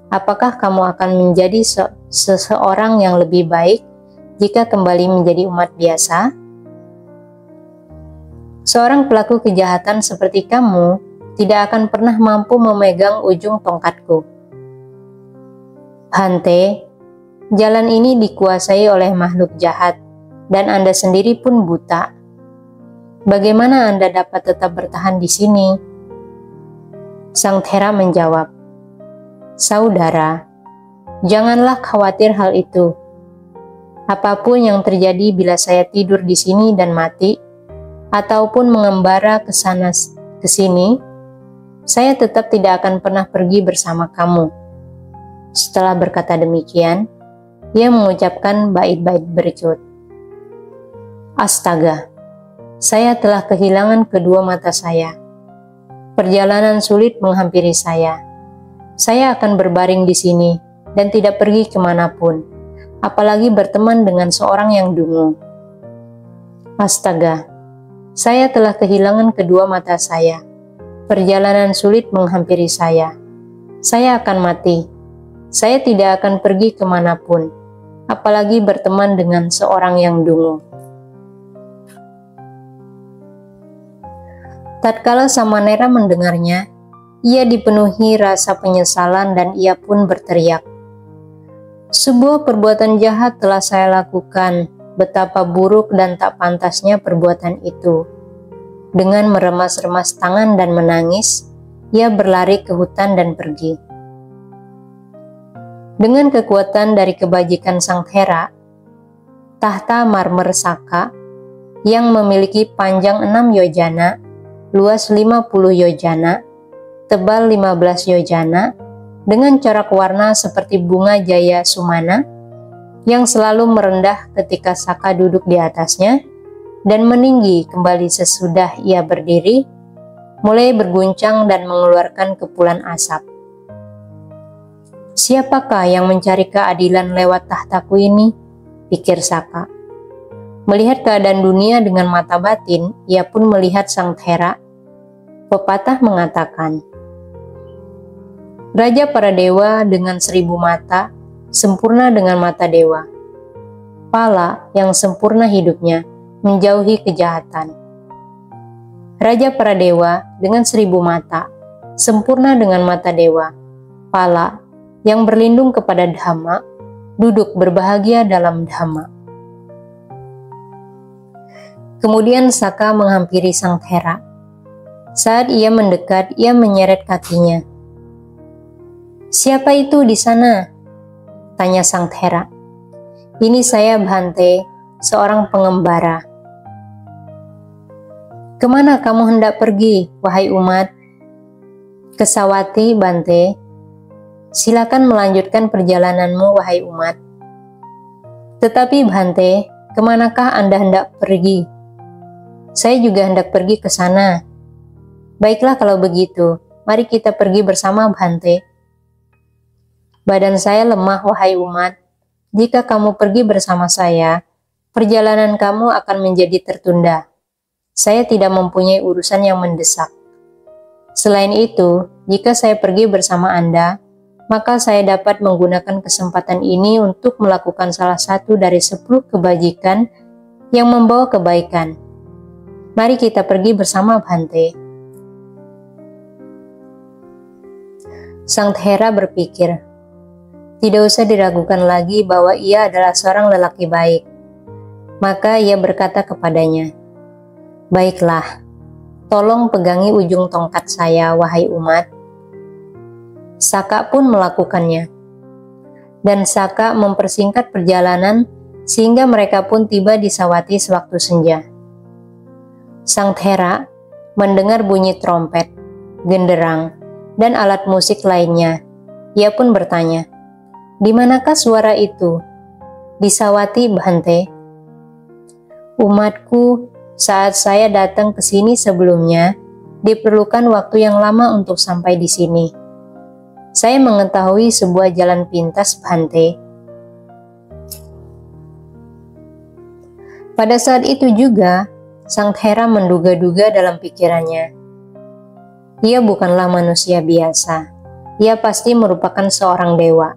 Apakah kamu akan menjadi seseorang yang lebih baik jika kembali menjadi umat biasa? Seorang pelaku kejahatan seperti kamu tidak akan pernah mampu memegang ujung tongkatku. Bhante, jalan ini dikuasai oleh makhluk jahat, dan Anda sendiri pun buta. Bagaimana Anda dapat tetap bertahan di sini? Sang Thera menjawab, saudara, janganlah khawatir hal itu. Apapun yang terjadi bila saya tidur di sini dan mati, ataupun mengembara ke sana ke sini, saya tetap tidak akan pernah pergi bersama kamu. Setelah berkata demikian, ia mengucapkan bait-bait berikut. Astaga, saya telah kehilangan kedua mata saya. Perjalanan sulit menghampiri saya. Saya akan berbaring di sini dan tidak pergi kemanapun, apalagi berteman dengan seorang yang dungu. Astaga, saya telah kehilangan kedua mata saya. Perjalanan sulit menghampiri saya. Saya akan mati. Saya tidak akan pergi kemanapun, apalagi berteman dengan seorang yang dungu. Tatkala Samanera mendengarnya, ia dipenuhi rasa penyesalan dan ia pun berteriak, sebuah perbuatan jahat telah saya lakukan, betapa buruk dan tak pantasnya perbuatan itu. Dengan meremas-remas tangan dan menangis, ia berlari ke hutan dan pergi. Dengan kekuatan dari kebajikan Sang Thera, tahta marmer Saka yang memiliki panjang 6 yojana, luas 50 yojana, tebal 15 yojana, dengan corak warna seperti bunga jaya sumana, yang selalu merendah ketika Saka duduk di atasnya, dan meninggi kembali sesudah ia berdiri, mulai berguncang dan mengeluarkan kepulan asap. Siapakah yang mencari keadilan lewat tahtaku ini? Pikir Saka. Melihat keadaan dunia dengan mata batin, ia pun melihat Sang Thera. Pepatah mengatakan, Raja para dewa dengan 1000 mata, sempurna dengan mata dewa. Pala yang sempurna hidupnya, menjauhi kejahatan. Raja para dewa dengan 1000 mata, sempurna dengan mata dewa. Pala yang berlindung kepada Dhamma, duduk berbahagia dalam Dhamma. Kemudian Saka menghampiri Sang Thera. Saat ia mendekat, ia menyeret kakinya. Siapa itu di sana? Tanya Sang Thera. Ini saya Bhante, seorang pengembara. Kemana kamu hendak pergi, wahai umat? Ke Sawati, Bhante. Silakan melanjutkan perjalananmu, wahai umat. Tetapi Bhante, kemanakah Anda hendak pergi? Saya juga hendak pergi ke sana. Baiklah kalau begitu, mari kita pergi bersama Bhante. Badan saya lemah, wahai umat. Jika kamu pergi bersama saya, perjalanan kamu akan menjadi tertunda. Saya tidak mempunyai urusan yang mendesak. Selain itu, jika saya pergi bersama Anda, maka saya dapat menggunakan kesempatan ini untuk melakukan salah satu dari 10 kebajikan yang membawa kebaikan. Mari kita pergi bersama Bhante. Sang Thera berpikir, tidak usah diragukan lagi bahwa ia adalah seorang lelaki baik. Maka ia berkata kepadanya, baiklah, tolong pegangi ujung tongkat saya, wahai umat. Saka pun melakukannya. Dan Saka mempersingkat perjalanan sehingga mereka pun tiba di Sawati sewaktu senja. Sang Thera mendengar bunyi trompet, genderang, dan alat musik lainnya. Ia pun bertanya, di manakah suara itu? Di Sawati, Bhante. Umatku, saat saya datang ke sini sebelumnya, diperlukan waktu yang lama untuk sampai di sini. Saya mengetahui sebuah jalan pintas, Bhante. Pada saat itu juga, Sang Thera menduga-duga dalam pikirannya. Ia bukanlah manusia biasa. Ia pasti merupakan seorang dewa.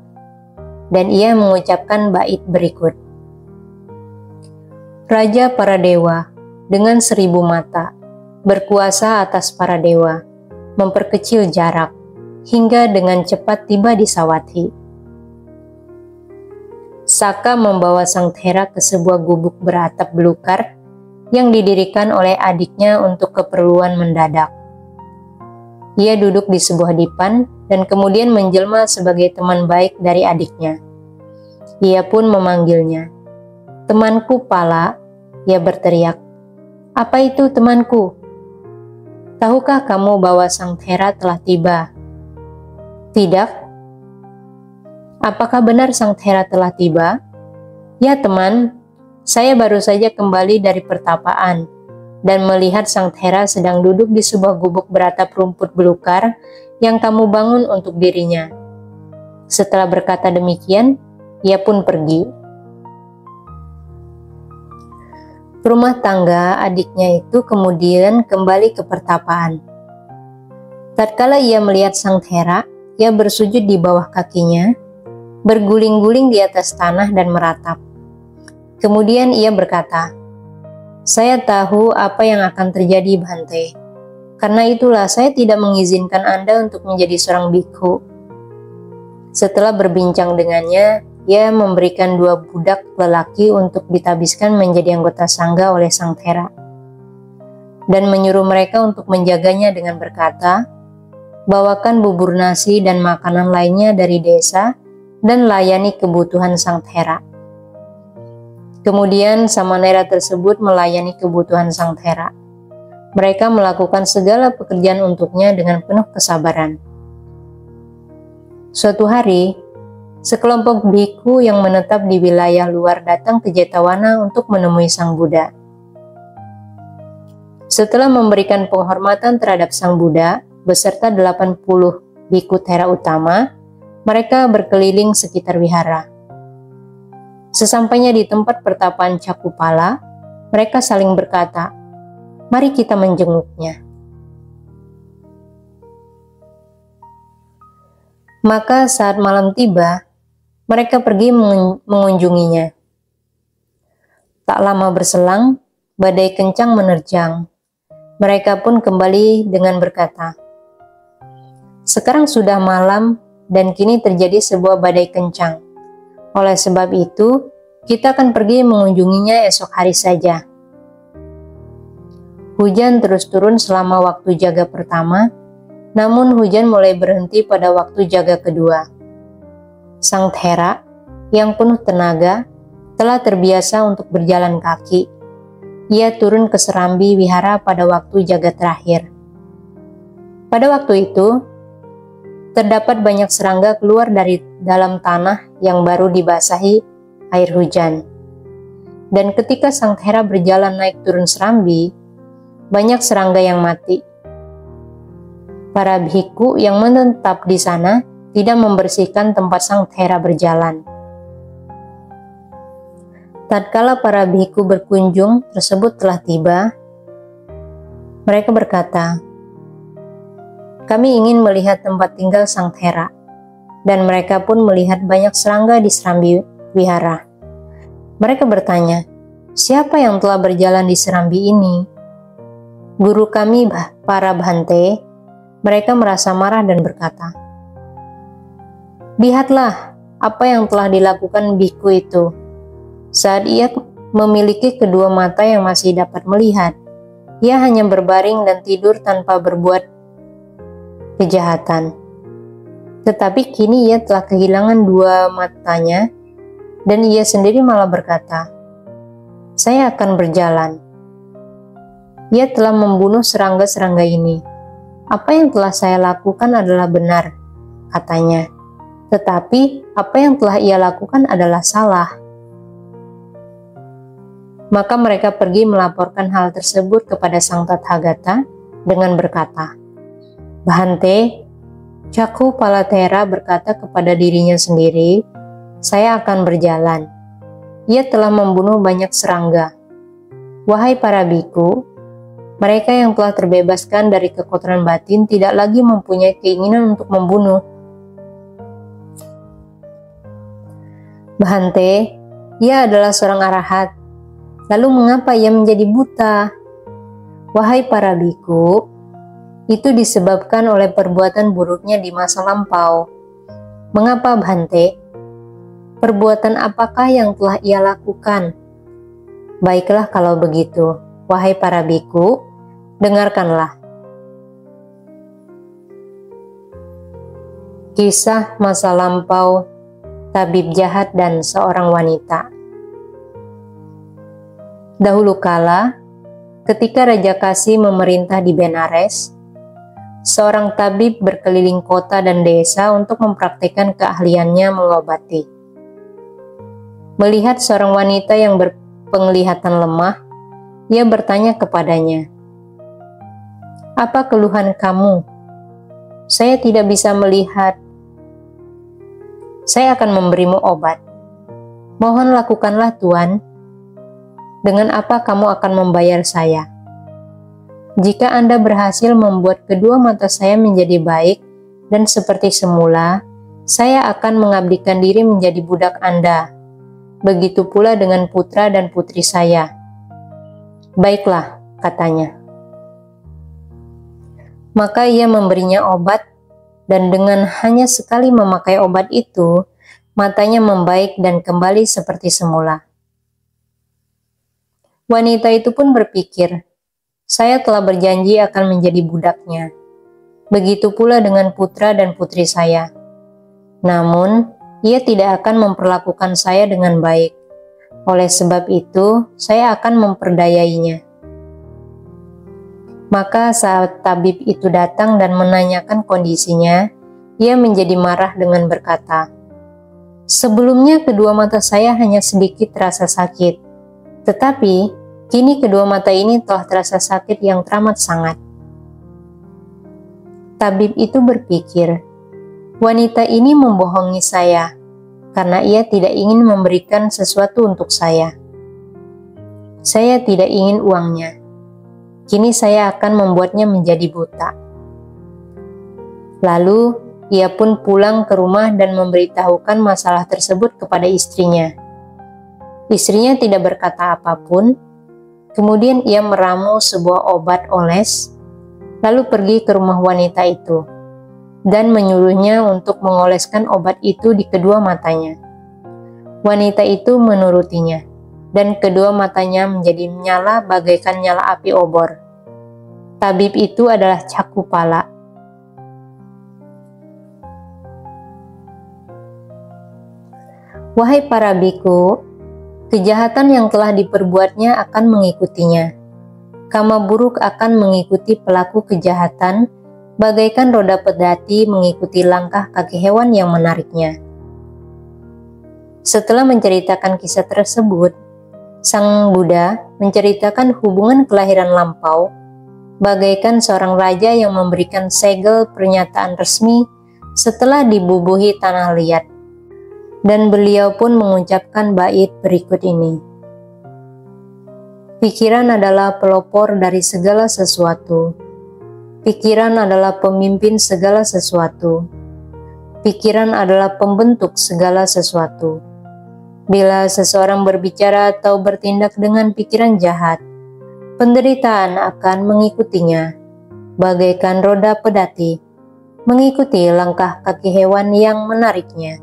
Dan ia mengucapkan bait berikut. Raja para dewa, dengan 1000 mata, berkuasa atas para dewa, memperkecil jarak, hingga dengan cepat tiba di Sawathi. Saka membawa Sang Thera ke sebuah gubuk beratap belukar yang didirikan oleh adiknya untuk keperluan mendadak. Ia duduk di sebuah dipan dan kemudian menjelma sebagai teman baik dari adiknya. Ia pun memanggilnya. "Temanku Pala," ia berteriak. "Apa itu temanku? Tahukah kamu bahwa Sang Thera telah tiba?" "Tidak." "Apakah benar Sang Thera telah tiba?" "Ya teman, saya baru saja kembali dari pertapaan dan melihat Sang Thera sedang duduk di sebuah gubuk beratap rumput belukar yang kamu bangun untuk dirinya." Setelah berkata demikian, ia pun pergi. Rumah tangga adiknya itu kemudian kembali ke pertapaan. Tatkala ia melihat Sang Thera, ia bersujud di bawah kakinya, berguling-guling di atas tanah dan meratap. Kemudian ia berkata, "Saya tahu apa yang akan terjadi, Bhante. Karena itulah saya tidak mengizinkan Anda untuk menjadi seorang bikhu." Setelah berbincang dengannya, ia memberikan 2 budak lelaki untuk ditabiskan menjadi anggota sangga oleh Sang Thera, dan menyuruh mereka untuk menjaganya dengan berkata, "Bawakan bubur nasi dan makanan lainnya dari desa dan layani kebutuhan Sang Thera." Kemudian Samanera tersebut melayani kebutuhan Sang Thera. Mereka melakukan segala pekerjaan untuknya dengan penuh kesabaran. Suatu hari, sekelompok bhikkhu yang menetap di wilayah luar datang ke Jetavana untuk menemui Sang Buddha. Setelah memberikan penghormatan terhadap Sang Buddha beserta 80 bhikkhu Thera utama, mereka berkeliling sekitar wihara. Sesampainya di tempat pertapaan Cakupala, mereka saling berkata, "Mari kita menjenguknya." Maka saat malam tiba, mereka pergi mengunjunginya. Tak lama berselang, badai kencang menerjang. Mereka pun kembali dengan berkata, "Sekarang sudah malam dan kini terjadi sebuah badai kencang. Oleh sebab itu, kita akan pergi mengunjunginya esok hari saja." Hujan terus turun selama waktu jaga pertama, namun hujan mulai berhenti pada waktu jaga kedua. Sang Thera, yang penuh tenaga, telah terbiasa untuk berjalan kaki. Ia turun ke serambi wihara pada waktu jaga terakhir. Pada waktu itu, terdapat banyak serangga keluar dari dalam tanah yang baru dibasahi air hujan. Dan ketika Sang Thera berjalan naik turun serambi, banyak serangga yang mati. Para bhikkhu yang menetap di sana tidak membersihkan tempat Sang Thera berjalan. Tatkala para bhikkhu berkunjung tersebut telah tiba, mereka berkata, "Kami ingin melihat tempat tinggal Sang Thera." Dan mereka pun melihat banyak serangga di serambi wihara. Mereka bertanya, "Siapa yang telah berjalan di serambi ini?" "Guru kami, para Bhante." Mereka merasa marah dan berkata, "Lihatlah apa yang telah dilakukan bhikkhu itu. Saat ia memiliki kedua mata yang masih dapat melihat, ia hanya berbaring dan tidur tanpa berbuat kejahatan. Tetapi kini ia telah kehilangan 2 matanya, dan ia sendiri malah berkata, 'Saya akan berjalan.' Ia telah membunuh serangga-serangga ini. Apa yang telah saya lakukan adalah benar," katanya. "Tetapi apa yang telah ia lakukan adalah salah." Maka mereka pergi melaporkan hal tersebut kepada sang Tathagata dengan berkata, "Bhante, Cakkhupalathera berkata kepada dirinya sendiri, 'Saya akan berjalan. Ia telah membunuh banyak serangga. Wahai para biku, mereka yang telah terbebaskan dari kekotoran batin tidak lagi mempunyai keinginan untuk membunuh. Bhante, ia adalah seorang arahat. Lalu mengapa ia menjadi buta? Wahai para biku, itu disebabkan oleh perbuatan buruknya di masa lampau. Mengapa Bhante? Perbuatan apakah yang telah ia lakukan? Baiklah kalau begitu, wahai para biku, dengarkanlah. Kisah masa lampau tabib jahat dan seorang wanita. Dahulu kala, ketika Raja Kasi memerintah di Benares, seorang tabib berkeliling kota dan desa untuk mempraktikkan keahliannya mengobati. Melihat seorang wanita yang berpenglihatan lemah, ia bertanya kepadanya, "Apa keluhan kamu? Saya tidak bisa melihat. Saya akan memberimu obat. Mohon lakukanlah Tuan. Dengan apa kamu akan membayar saya? Jika Anda berhasil membuat kedua mata saya menjadi baik dan seperti semula, saya akan mengabdikan diri menjadi budak Anda. Begitu pula dengan putra dan putri saya." "Baiklah," katanya. Maka ia memberinya obat, dan dengan hanya sekali memakai obat itu, matanya membaik dan kembali seperti semula. Wanita itu pun berpikir, "Saya telah berjanji akan menjadi budaknya. Begitu pula dengan putra dan putri saya. Namun, ia tidak akan memperlakukan saya dengan baik. Oleh sebab itu, saya akan memperdayainya." Maka saat tabib itu datang dan menanyakan kondisinya, ia menjadi marah dengan berkata, "Sebelumnya kedua mata saya hanya sedikit terasa sakit, tetapi kini kedua mata ini telah terasa sakit yang teramat sangat." Tabib itu berpikir, "Wanita ini membohongi saya, karena ia tidak ingin memberikan sesuatu untuk saya. Saya tidak ingin uangnya. Kini saya akan membuatnya menjadi buta." Lalu, ia pun pulang ke rumah dan memberitahukan masalah tersebut kepada istrinya. Istrinya tidak berkata apapun. Kemudian ia meramu sebuah obat oles, lalu pergi ke rumah wanita itu, dan menyuruhnya untuk mengoleskan obat itu di kedua matanya. Wanita itu menurutinya, dan kedua matanya menjadi menyala bagaikan nyala api obor. Tabib itu adalah Cakkhupala. Wahai para biku, kejahatan yang telah diperbuatnya akan mengikutinya. Kama buruk akan mengikuti pelaku kejahatan, bagaikan roda pedati mengikuti langkah kaki hewan yang menariknya. Setelah menceritakan kisah tersebut, Sang Buddha menceritakan hubungan kelahiran lampau, bagaikan seorang raja yang memberikan segel pernyataan resmi setelah dibubuhi tanah liat. Dan beliau pun mengucapkan bait berikut ini. Pikiran adalah pelopor dari segala sesuatu. Pikiran adalah pemimpin segala sesuatu. Pikiran adalah pembentuk segala sesuatu. Bila seseorang berbicara atau bertindak dengan pikiran jahat, penderitaan akan mengikutinya, bagaikan roda pedati, mengikuti langkah kaki hewan yang menariknya.